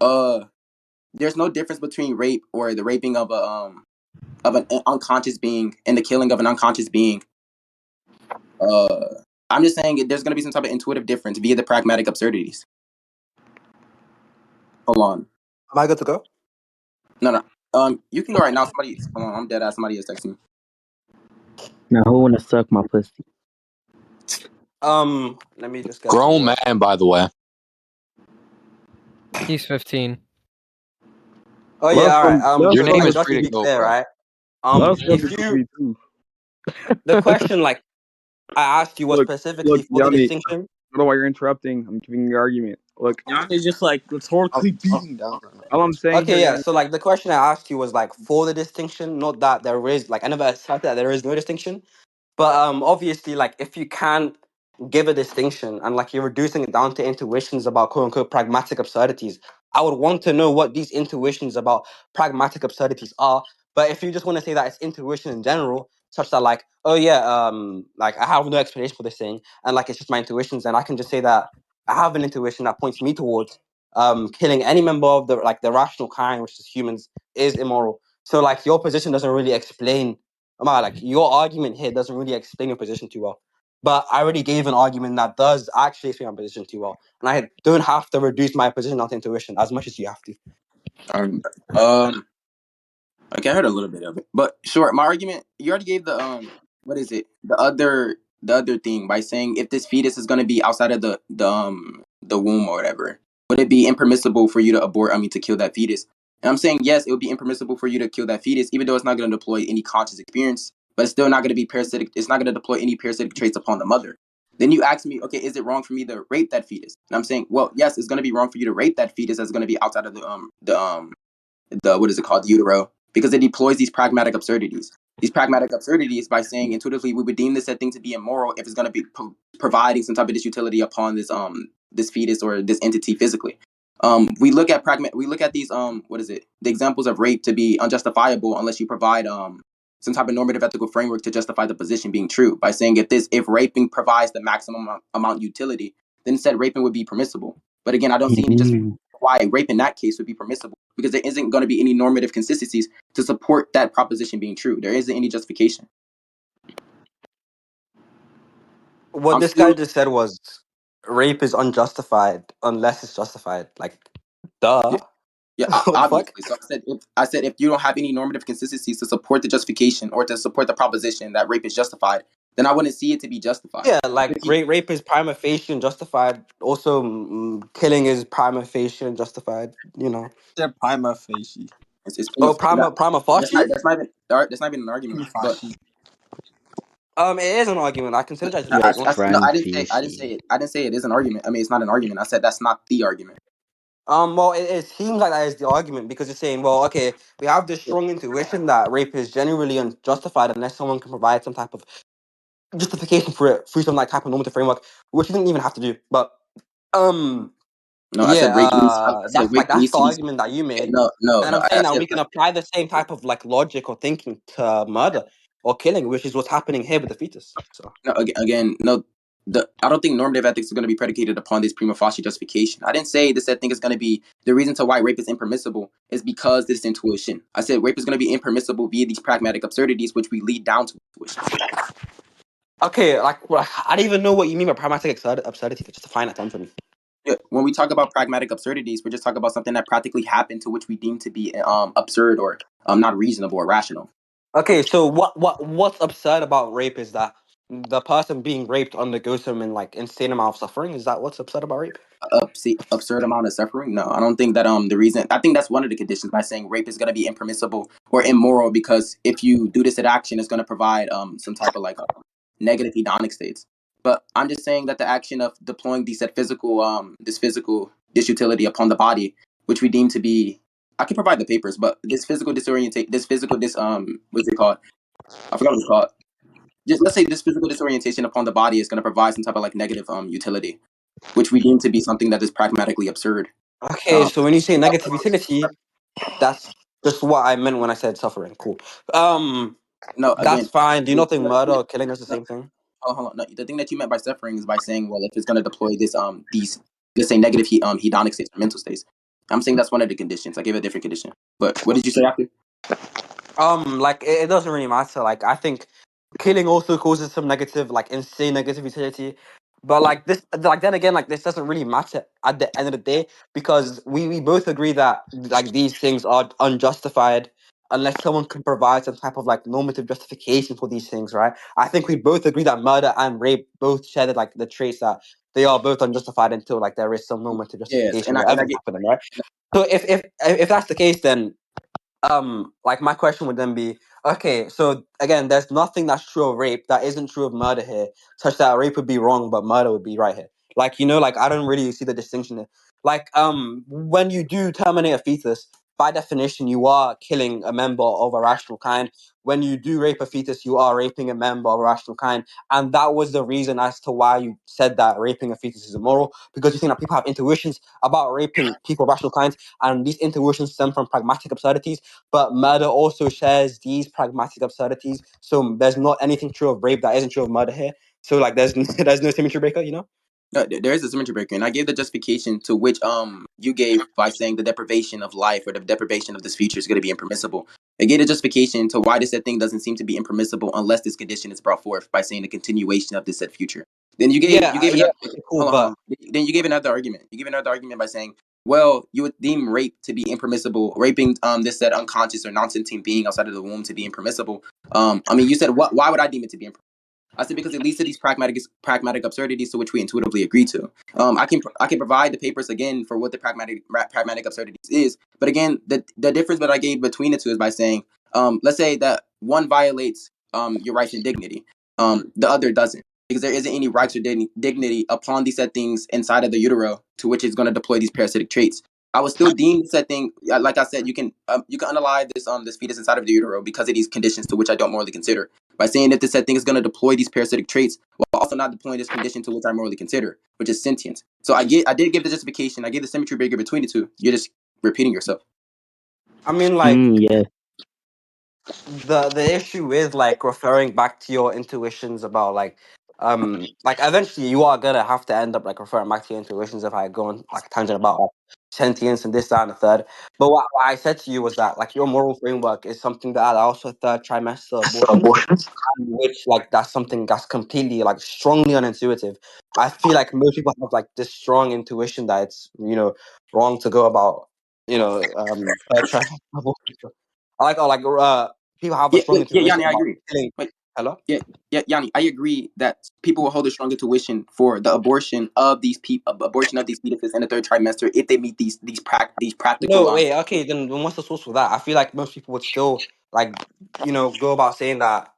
there's no difference between rape or the raping of an unconscious being and the killing of an unconscious being, I'm just saying there's gonna be some type of intuitive difference via the pragmatic absurdities. Hold on. Am I good to go? No. You can go right now. Hold on, I'm dead ass. Somebody is texting me. Now who wanna suck my pussy? Let me just get Grown the man, by the way. He's 15. Oh Let yeah, us all come. right. Let us Your So name come like to. is just to free to be go, clear, bro. right? Let us come to If you 2v2. the question like I asked you was Look, specifically for the Yanni. distinction. I don't know why you're interrupting. I'm giving you the argument. Look, Yanni's just like rhetorically all, beating down right now. all I'm saying here, Okay, yeah. Yanni. So like the question I asked you was like for the distinction, not that there is like I never said that there is no distinction. But obviously like if you can give a distinction and like you're reducing it down to intuitions about quote unquote pragmatic absurdities, I would want to know what these intuitions about pragmatic absurdities are. But if you just want to say that it's intuition in general, such that like, oh yeah, like I have no explanation for this thing, and like it's just my intuitions, and I can just say that I have an intuition that points me towards killing any member of the rational kind, which is humans, is immoral. So like your position doesn't really explain like your argument here doesn't really explain your position too well. But I already gave an argument that does actually explain my position too well. And I don't have to reduce my position down to intuition as much as you have to. Um, um, Okay, I heard a little bit of it, but sure. My argument, you already gave what is it? The other thing by saying if this fetus is going to be outside of the womb or whatever, would it be impermissible for you to abort? To kill that fetus. And I'm saying yes, it would be impermissible for you to kill that fetus, even though it's not going to deploy any conscious experience, but it's still not going to be parasitic. It's not going to deploy any parasitic traits upon the mother. Then you ask me, okay, is it wrong for me to rape that fetus? And I'm saying, well, yes, it's going to be wrong for you to rape that fetus that's going to be outside of the what is it called, the utero, because it deploys these pragmatic absurdities. These pragmatic absurdities by saying intuitively we would deem this said thing to be immoral if it's going to be providing some type of disutility upon this fetus or this entity physically. We look at these what is it, the examples of rape to be unjustifiable unless you provide some type of normative ethical framework to justify the position being true by saying if raping provides the maximum amount utility, then said raping would be permissible. But again, I don't see any justification why rape in that case would be permissible because there isn't going to be any normative consistencies to support that proposition being true. There isn't any justification. what I'm this guy still just said was rape is unjustified unless it's justified. Like, duh. yeah, yeah, What the fuck? obviously. So I said if you don't have any normative consistencies to support the justification or to support the proposition that rape is justified, then I wouldn't see it to be justified. Yeah, like If you, rape is prima facie and justified. Also, killing is prima facie and justified. You know. They're prima facie. it's Oh, that, prima facie. that's not even an Prima argument. But facie. It is an argument. I consider that Yeah, it's one. no, prime I didn't say facie. it. I didn't say it is an argument. I mean, it's not an argument. I said that's not the argument. Well, it seems like that is the argument because it's saying, well, okay, we have this Yeah. strong intuition that rape is genuinely unjustified unless someone can provide some type of justification for it through some like type of normative framework, which you didn't even have to do. But um, No, I yeah, said rape needs. I said rape that's needs the to be. argument that you made, No, no, and no. I'm saying I that said we can apply the same type of like logic or thinking to murder or killing, which is what's happening here with the fetus. So no. Again, no. I don't think normative ethics is going to be predicated upon this prima facie justification. I didn't say this. I think is going to be the reason to why rape is impermissible is because this intuition. I said rape is going to be impermissible via these pragmatic absurdities, which we lead down to intuition. okay, like well, I don't even know what you mean by pragmatic absurdity. Just define that term for me. Yeah, when we talk about pragmatic absurdities, we're just talking about something that practically happened to which we deem to be absurd or not reasonable or rational. Okay, so what's absurd about rape is that the person being raped undergoes some like insane amount of suffering. Is that what's absurd about rape? Absurd amount of suffering. No, I don't think that the reason. I think that's one of the conditions by saying rape is going to be impermissible or immoral because if you do this at action, it's going to provide some type of like negative hedonic states. But I'm just saying that the action of deploying these at physical this physical disutility upon the body, which we deem to be, I can provide the papers, but this physical disorientate, this physical what's it called? I forgot what it's called. Just let's say this physical disorientation upon the body is going to provide some type of like negative utility, which we deem to be something that is pragmatically absurd. Okay, so when you say negative utility, that's just what I meant when I said suffering. Cool. No, That's again, fine. Do you not think murder or killing is the no, same thing? hold on. No, the thing that you meant by suffering is by saying, well, if it's going to deploy these let's say negative hedonic states or mental states. I'm saying that's one of the conditions. I gave a different condition. But what did you say after? Like it doesn't really matter. Like I think killing also causes some negative, like insane negative utility. But like this, like then again, like this doesn't really matter at the end of the day because we both agree that like these things are unjustified unless someone can provide some type of like normative justification for these things, right? I think we both agree that murder and rape both share like the traits that they are both unjustified until like there is some normative Yes, justification, and whatever I get happened, right? So if that's the case, then like my question would then be okay, so again there's nothing that's true of rape that isn't true of murder here, such that rape would be wrong but murder would be right here. Like, you know, like I don't really see the distinction there. Like when you do terminate a fetus, by definition you are killing a member of a rational kind. When you do rape a fetus, you are raping a member of a rational kind, and that was the reason as to why you said that raping a fetus is immoral, because you think that people have intuitions about raping people of rational kinds, and these intuitions stem from pragmatic absurdities, but murder also shares these pragmatic absurdities. So there's not anything true of rape that isn't true of murder here. So like there's there's no symmetry breaker, you know? no, there is a symmetry breaker, and I gave the justification to which you gave by saying the deprivation of life or the deprivation of this future is going to be impermissible. I gave the justification to why this said thing doesn't seem to be impermissible unless this condition is brought forth by saying the continuation of this said future. Then you gave Yeah, another, okay, cool, hold on, hold but on. Then you gave another argument. You gave another argument by saying, well, you would deem rape to be impermissible, raping this said unconscious or non-sentient being outside of the womb to be impermissible. I mean, you said what? Why would I deem it to be impermissible? I said because it leads to these pragmatic absurdities to which we intuitively agree to. I can provide the papers again for what the pragmatic absurdities is, but again, the difference that I gave between the two is by saying, let's say that one violates your rights and dignity, the other doesn't, because there isn't any rights or dignity upon these said things inside of the utero to which it's going to deploy these parasitic traits. I would still deem said thing, like I said, you can unalive this fetus inside of the utero because of these conditions to which I don't morally consider by saying that this said thing is going to deploy these parasitic traits while also not deploying this condition to which I morally consider, which is sentience. So I did give the justification. I gave the symmetry breaker between the two. You're just repeating yourself. I mean like Yeah. the issue is like referring back to your intuitions about like eventually you are gonna have to end up like referring back to your intuitions if I go on like a tangent about sentience and this, that, and the third. But what I said to you was that like your moral framework is something that allows for third trimester abortions, which like that's something that's completely like strongly unintuitive. I feel like most people have like this strong intuition that it's wrong to go about third trimester abortions. People have a Yeah, strong yeah, intuition Yanni, I about agree. killing. Wait, Hello. yeah, yeah, Yanni, I agree that people will hold a strong intuition for the abortion of these abortion of these fetuses in the third trimester if they meet these practical No, wait. Okay, then what's the source for that? I feel like most people would still like go about saying that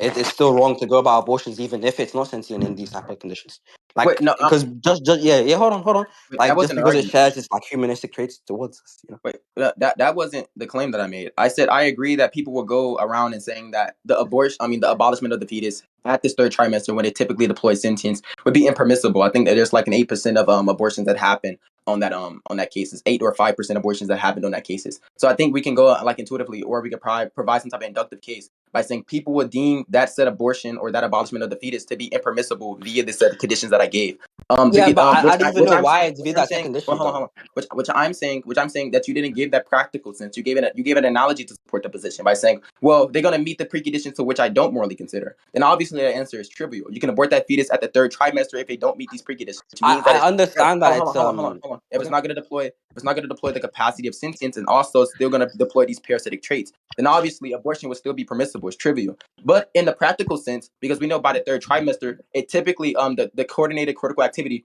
it's still wrong to go about abortions even if it's not sentient in these type of conditions. Wait, Like no, because just yeah, hold on. wait, that Like just wasn't an because it argument. shares its like humanistic traits towards us. Wait, that wasn't the claim that I made. I said I agree that people will go around and saying that the abolishment of the fetus at this third trimester when it typically deploys sentience would be impermissible. I think that there's like an 8% of abortions that happen on that cases, 8 or 5% abortions that happened on that cases. So I think we can go like intuitively, or we could provide some type of inductive case by saying people would deem that said abortion or that abolishment of the fetus to be impermissible via the set of conditions that I gave. Yeah, but I don't even Which know I'm why saying, it's viewed as a conditions hold on, though. which I'm saying that you didn't give that practical sense. You gave an analogy to support the position by saying, well, they're gonna meet the preconditions to which I don't morally consider. Then obviously the answer is trivial. You can abort that fetus at the third trimester if they don't meet these preconditions, which means that I it's understand that it's hold on. okay. If it's not gonna deploy the capacity of sentience and also still gonna deploy these parasitic traits, then obviously abortion would still be permissible. It's trivial. But in the practical sense, because we know by the third trimester, it typically the coordinated cortical activity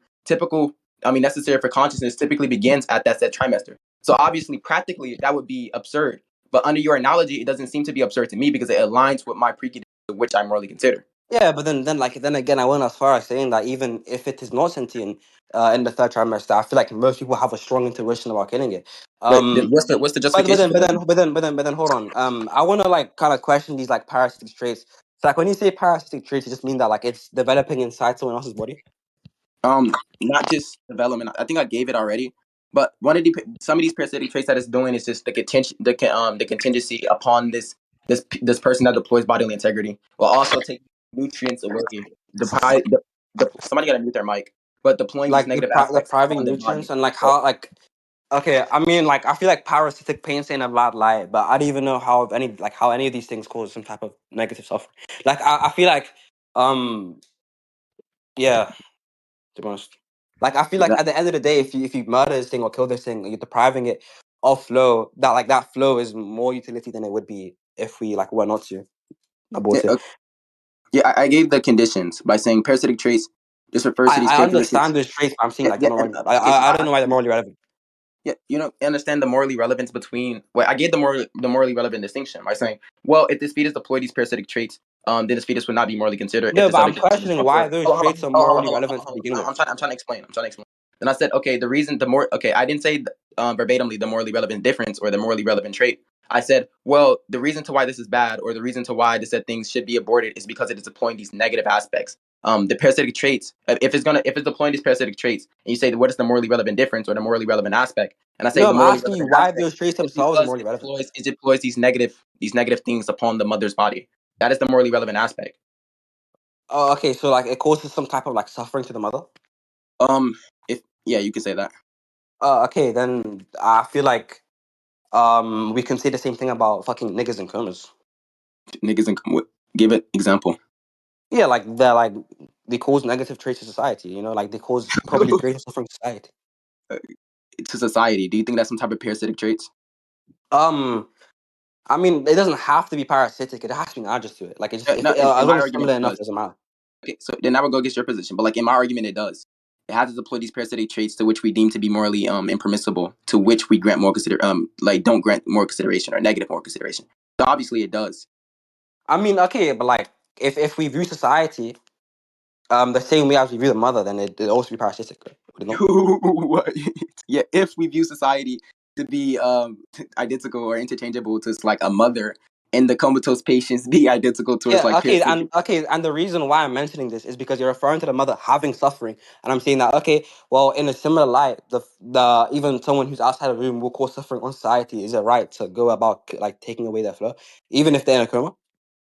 necessary for consciousness typically begins at that set trimester. So obviously, practically, that would be absurd. But under your analogy, it doesn't seem to be absurd to me because it aligns with my preconditions, which I morally consider. Yeah, but then again, I went as far as saying that even if it is not sentient in the third trimester, I feel like most people have a strong intuition about killing it. But then Um, what's the but justification for that? hold on. I want to like kind of question these like parasitic traits. So like when you say parasitic traits, it just mean that like it's developing inside someone else's body. Not just development. I think I gave it already. But some of these parasitic traits that it's doing is just the contingency upon this person that deploys bodily integrity will also take nutrients away. Somebody got to mute their mic. But deploying these Like negative aspects depriving upon the nutrients body. and like how like okay, I mean like I feel like parasitic pain saying a bad lie, but I don't even know how any of these things cause some type of negative suffering. Like I feel like um yeah, to be honest. Like I feel like at the end of the day, if you murder this thing or kill this thing, you're depriving it of flow. That flow is more utility than it would be if we like were not to abort it. Yeah, I gave the conditions by saying parasitic traits. This refers to these I characteristics. understand those traits, but I'm saying Yeah, like yeah, they're not and, really, okay, so I don't know why they're morally relevant. yeah, you don't understand the morally relevance between. Well, I gave the morally relevant distinction by saying, well, if this fetus deployed these parasitic traits, then this fetus would not be morally considered if No, this but other I'm condition is questioning why fulfilled. those traits are morally relevant to begin with. I'm trying to explain. Then I said, okay, I didn't say verbatimly the morally relevant difference or the morally relevant trait. I said, well, the reason to why this is bad or the reason to why this said things should be aborted is because it is deploying these negative aspects. The parasitic traits, if it's deploying these parasitic traits, and you say what is the morally relevant difference or the morally relevant aspect, and I say No, the I'm morally asking you relevant why aspect those traits is themselves are because morally relevant. it deploys these negative things upon the mother's body. That is the morally relevant aspect. Oh, okay, so like it causes some type of like suffering to the mother. If yeah, you can say that. Okay, then I feel like we can say the same thing about fucking niggas and comas. Niggas and give an example. Yeah, like they cause negative traits to society. Like they cause probably greater suffering to society. To society. Do you think that's some type of parasitic traits? Um, I mean, it doesn't have to be parasitic. It has to be an adjunct to it. Like it just if No, it, in as my long as it's argument, similar it enough, does. it doesn't matter. Okay, so then I would go against your position. But like in my argument, it does. It has to deploy these parasitic traits to which we deem to be morally impermissible, to which we grant more don't grant more consideration or negative more consideration. So obviously it does. I mean, okay, but like if we view society the same way as we view the mother, then it also be parasitic, right? Would it not? What? Yeah, if we view society to be identical or interchangeable to like a mother, and the comatose patients be identical towards Yeah, like parasitic. and the reason why I'm mentioning this is because you're referring to the mother having suffering, and I'm saying that okay, well, in a similar light, the even someone who's outside of the room will cause suffering on society. Is it right to go about like taking away their flow, even if they're in a coma?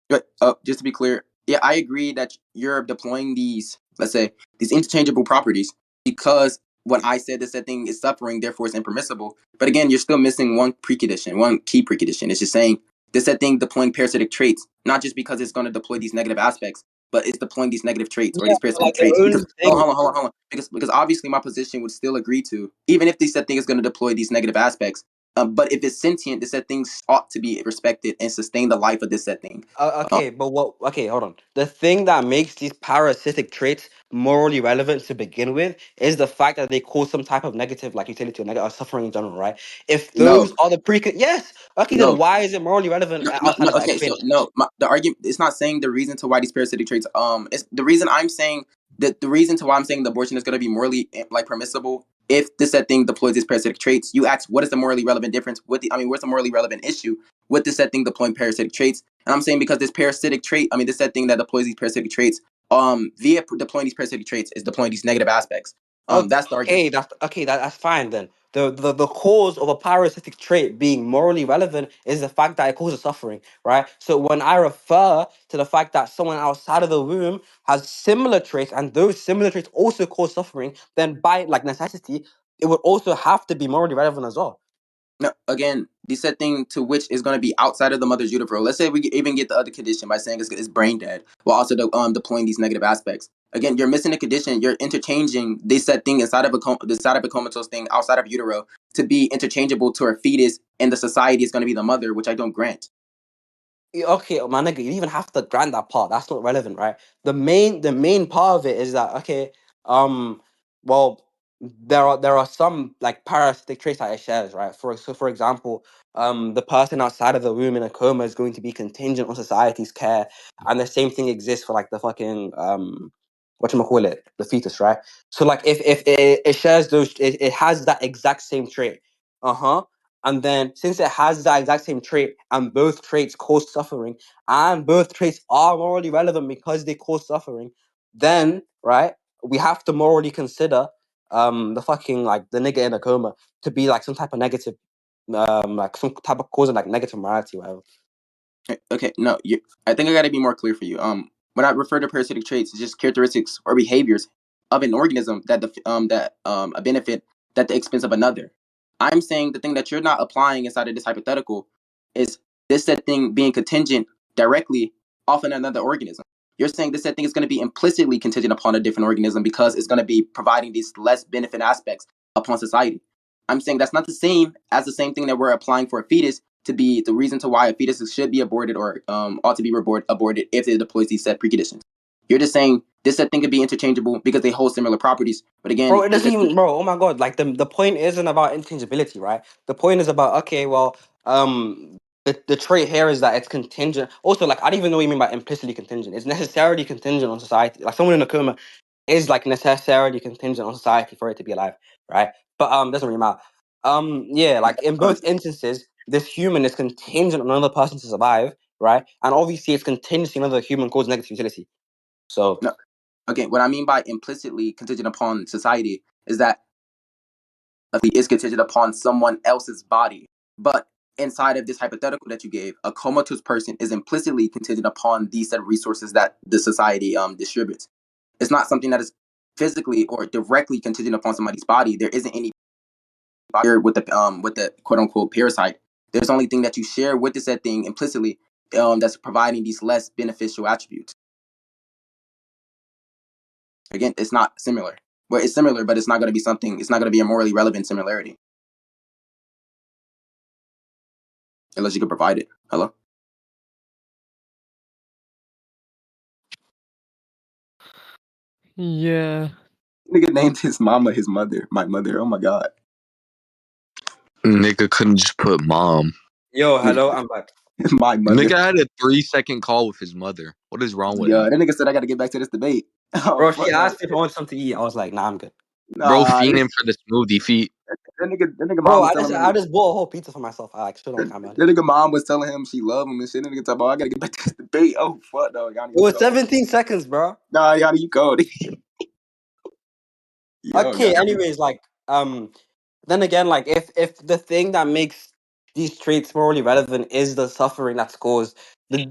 But just to be clear, yeah, I agree that you're deploying these, let's say, these interchangeable properties because when I said that said thing is suffering, therefore it's impermissible. But again, you're still missing one precondition, one key precondition. It's just saying this said thing deploying parasitic traits, not just because it's going to deploy these negative aspects, but it's deploying these negative traits or Yeah, these but parasitic like the traits. only Because thing. hold on. Because obviously my position would still agree to, even if this said thing is going to deploy these negative aspects. But if it's sentient, this said things ought to be respected and sustain the life of this said thing. Okay, but what? Okay, hold on. The thing that makes these parasitic traits morally relevant to begin with is the fact that they cause some type of negative, like utility or negative or suffering in general, right? If No, those are the yes. Okay, then no. why is it morally relevant outside No, of that? okay, Explain so it. no, the argument it's not saying the reason to why these parasitic traits. It's the reason I'm saying that the reason to why I'm saying the abortion is going to be morally like permissible if this said thing deploys these parasitic traits. You ask what is the morally relevant difference with the? I mean, what's the morally relevant issue with this said thing deploying parasitic traits? And I'm saying because this parasitic trait, I mean, this said thing that deploys these parasitic traits, via deploying these parasitic traits is deploying these negative aspects. That's the argument. Okay, that's fine then. The cause of a parasitic trait being morally relevant is the fact that it causes suffering, right? So when I refer to the fact that someone outside of the womb has similar traits and those similar traits also cause suffering, then by like necessity, it would also have to be morally relevant as well. No, again, the said thing to which is going to be outside of the mother's utero. Let's say we even get the other condition by saying it's brain dead, while also deploying these negative aspects. Again, you're missing the condition. You're interchanging this said thing inside of a comatose thing outside of utero to be interchangeable to a fetus, and the society is going to be the mother, which I don't grant. Okay, my nigga, you even have to grant that part. That's not relevant, right? The main part of it is that okay, well, there are some like parasitic traits that it shares, right? For example, the person outside of the womb in a coma is going to be contingent on society's care, and the same thing exists for like the fucking whatchamacallit, the fetus, right? So like if it shares those, it has that exact same trait, uh-huh. And then, since it has that exact same trait, and both traits cause suffering, and both traits are morally relevant because they cause suffering, then right, we have to morally consider the fucking like the nigga in a coma to be like some type of negative, like some type of cause of like negative morality, whatever. Okay, no, I think I got to be more clear for you. When I refer to parasitic traits, it's just characteristics or behaviors of an organism that a benefit at the expense of another. I'm saying the thing that you're not applying inside of this hypothetical is this said thing being contingent directly off of another organism. You're saying this said thing is going to be implicitly contingent upon a different organism because it's going to be providing these less benefit aspects upon society. I'm saying that's not the same as the same thing that we're applying for a fetus to be the reason to why a fetus should be aborted or ought to be aborted if it deploys these set preconditions. You're just saying this said thing could be interchangeable because they hold similar properties. But Bro, again, it doesn't even, bro. Oh my god, like the point isn't about interchangeability, right? The point is about okay, well, the trait here is that it's contingent. Also, like I don't even know what you mean by implicitly contingent. It's necessarily contingent on society. Like someone in a coma is like necessarily contingent on society for it to be alive, right? But doesn't really matter. Yeah, like in both instances, this human is contingent on another person to survive, right? And obviously, it's contingency on another human cause negative utility. So no, again, what I mean by implicitly contingent upon society is that is contingent upon someone else's body. But inside of this hypothetical that you gave, a comatose person is implicitly contingent upon these set of resources that the society distributes. It's not something that is physically or directly contingent upon somebody's body. There isn't any with the quote unquote parasite. There's only thing that you share with the said thing implicitly that's providing these less beneficial attributes. Again, it's not similar. Well, it's similar, but it's not going to be something. It's not going to be a morally relevant similarity unless you can provide it. Hello. Yeah. Nigga named his mama his mother. My mother. Oh my god. Nigga couldn't just put mom. yo, hello, I'm back. My mother. Nigga had a 3-second call with his mother. What is wrong with Yeah, him? that nigga said I got to get back to this debate. Oh Bro, she fuck no. asked me if I want something to eat. I was like, nah, I'm good. Bro, Nah, fiending for the smoothie feet. that nigga Bro, mom was I telling just him. I just bought a whole pizza for myself. I like stood on camera. That nigga mom was telling him she loved him and shit. That nigga talking about I gotta get back to this debate. Oh fuck no, Yanni, It you was cold. 17 seconds, bro. Nah, Yanni, you cold. Yo, Okay, Yanni. anyways, like then again, like if the thing that makes these traits morally relevant is the suffering that's caused,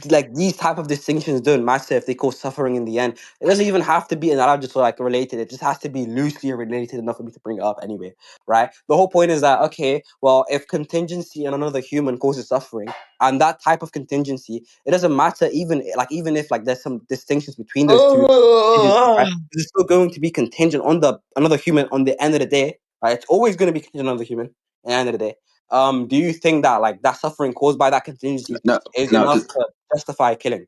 like these type of distinctions don't matter if they cause suffering in the end. It doesn't even have to be analogous or like related. It just has to be loosely related enough for me to bring it up anyway, right? The whole point is that okay, well, if contingency in another human causes suffering, and that type of contingency, it doesn't matter even if like there's some distinctions between those two contingencies, right? It's still going to be contingent on the another human on the end of the day, right? It's always going to be contingent on the human at the end of the day. Do you think that like that suffering caused by that contingency No, is no, enough because to justify killing?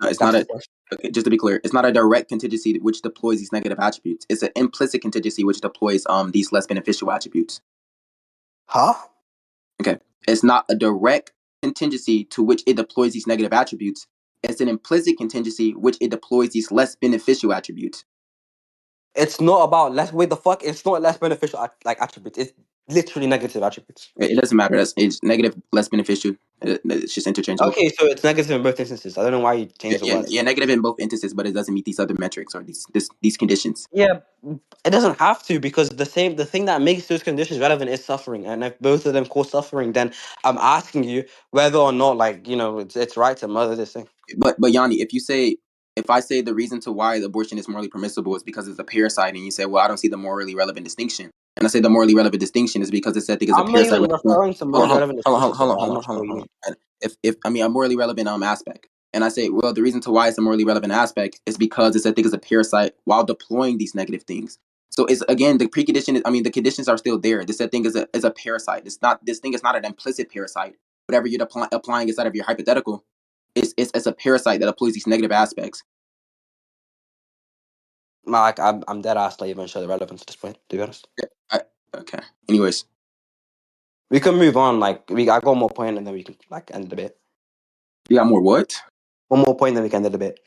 no, it's not That's the a. question. Okay, just to be clear, it's not a direct contingency which deploys these negative attributes. It's an implicit contingency which deploys these less beneficial attributes. Huh? Okay, it's not a direct contingency to which it deploys these negative attributes. It's an implicit contingency which it deploys these less beneficial attributes. It's not about less. Wait, the fuck? It's not less beneficial like attributes. It's literally negative attributes. It doesn't matter. It's negative, less beneficial. It's just interchangeable. Okay, so it's negative in both instances. I don't know why you Yeah, changed the yeah, word. yeah, negative in both instances, but it doesn't meet these other metrics or these conditions. Yeah, it doesn't have to because the thing that makes those conditions relevant is suffering, and if both of them cause suffering, then I'm asking you whether or not like it's right to murder this thing. But Yanni, if I say the reason to why abortion is morally permissible is because it's a parasite, and you say, well, I don't see the morally relevant distinction, and I say the morally relevant distinction is because it's said is a I'm not parasite. even referring to morally relevant distinctions here. I'm not sure Hold what on, you hold mean. on. If I mean a morally relevant aspect, and I say, well, the reason to why it's a morally relevant aspect is because it's said is a parasite while deploying these negative things. So it's again the precondition. The conditions are still there. This said thing is a parasite. This thing is not an implicit parasite. Whatever you're applying inside of your hypothetical, it's a parasite that employs these negative aspects. Like I'm dead ass not even sure the relevance at this point, to be honest. Okay. Anyways, We can move on. Like I got one more point and then we can like end the debate. you got more what? One more point, then we can end the debate.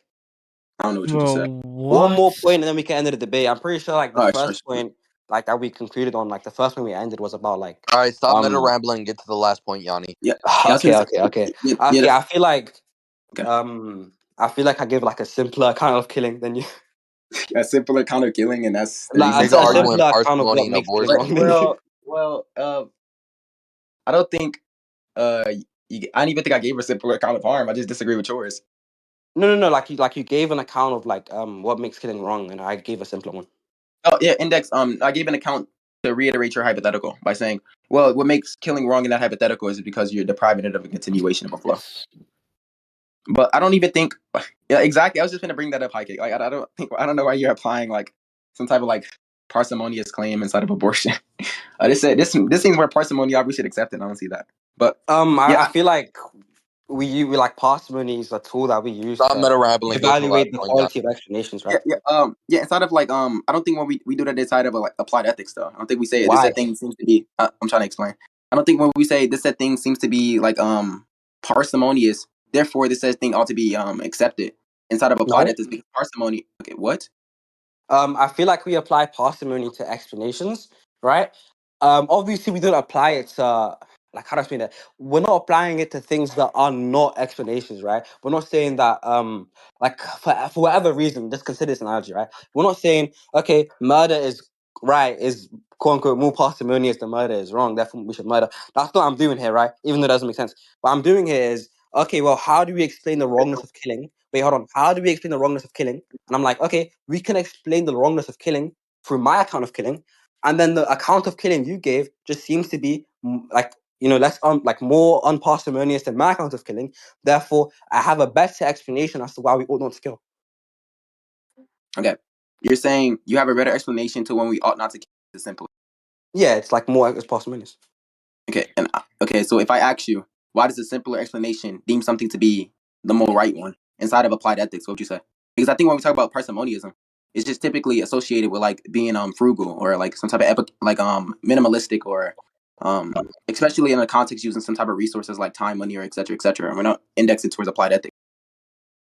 I don't know what you just said. One more What? point and then we can end the debate. I'm pretty sure like the All right, sure. first point like that we concluded on, like the first one we ended was about like All right, stop meta rambling and get to the last point, Yanni. Yeah. I was okay. gonna say, yeah, Okay, I feel like okay. I feel like I gave like a simpler account of killing than you. A simpler kind of killing, and that's the reason Like Nigga to a why. arguing simpler account of parsimony what and makes killing abortion. wrong than you. I don't think I don't even think I gave a simpler account of harm. I just disagree with yours. No. Like you gave an account of like what makes killing wrong, and I gave a simpler one. Oh yeah, index. I gave an account to reiterate your hypothetical by saying, well, what makes killing wrong in that hypothetical is because you're depriving it of a continuation of a flow. Yes. But I don't even think. Yeah, exactly. I was just gonna bring that up, Heike. Like I don't know why you're applying like some type of like parsimonious claim inside of abortion. This seems more parsimony. We should accept it. I don't see that. But I yeah, feel like we like parsimony is a tool that we use Stop to meta rambling. Go to the last evaluate the point, Yanni. quality of explanations, yeah, right? yeah. Inside of like I don't think when we do that inside of a, like applied ethics though. I don't think we say it. This Why? that thing seems to be. I'm trying to explain. I don't think when we say this that thing seems to be like parsimonious. Therefore, this said thing ought to be accepted inside of applied No. ethics because parsimony. Okay, what? I feel like we apply parsimony to explanations, right? Obviously we don't apply it to like how do I explain that? We're not applying it to things that are not explanations, right? We're not saying that like for whatever reason, just consider this analogy, right? We're not saying okay, murder is quote unquote more parsimonious than murder is wrong, therefore we should murder. That's what I'm doing here, right? Even though it doesn't make sense. What I'm doing here is okay, well, how do we explain the wrongness of killing? Wait, hold on. How do we explain the wrongness of killing? And I'm like, okay, we can explain the wrongness of killing through my account of killing, and then the account of killing you gave just seems to be like less like more unparsimonious than my account of killing. Therefore, I have a better explanation as to why we ought not to kill. Okay, you're saying you have a better explanation to when we ought not to kill. It's simple. Yeah, it's like more it's parsimonious. Okay, and okay, so if I ask you, why does a simpler explanation deem something to be the more right one inside of applied ethics? What would you say? Because I think when we talk about parsimoniousm, it's just typically associated with like being frugal or like some type of minimalistic or especially in a context using some type of resources like time, money, or et cetera, et cetera. And we're not indexing towards applied ethics.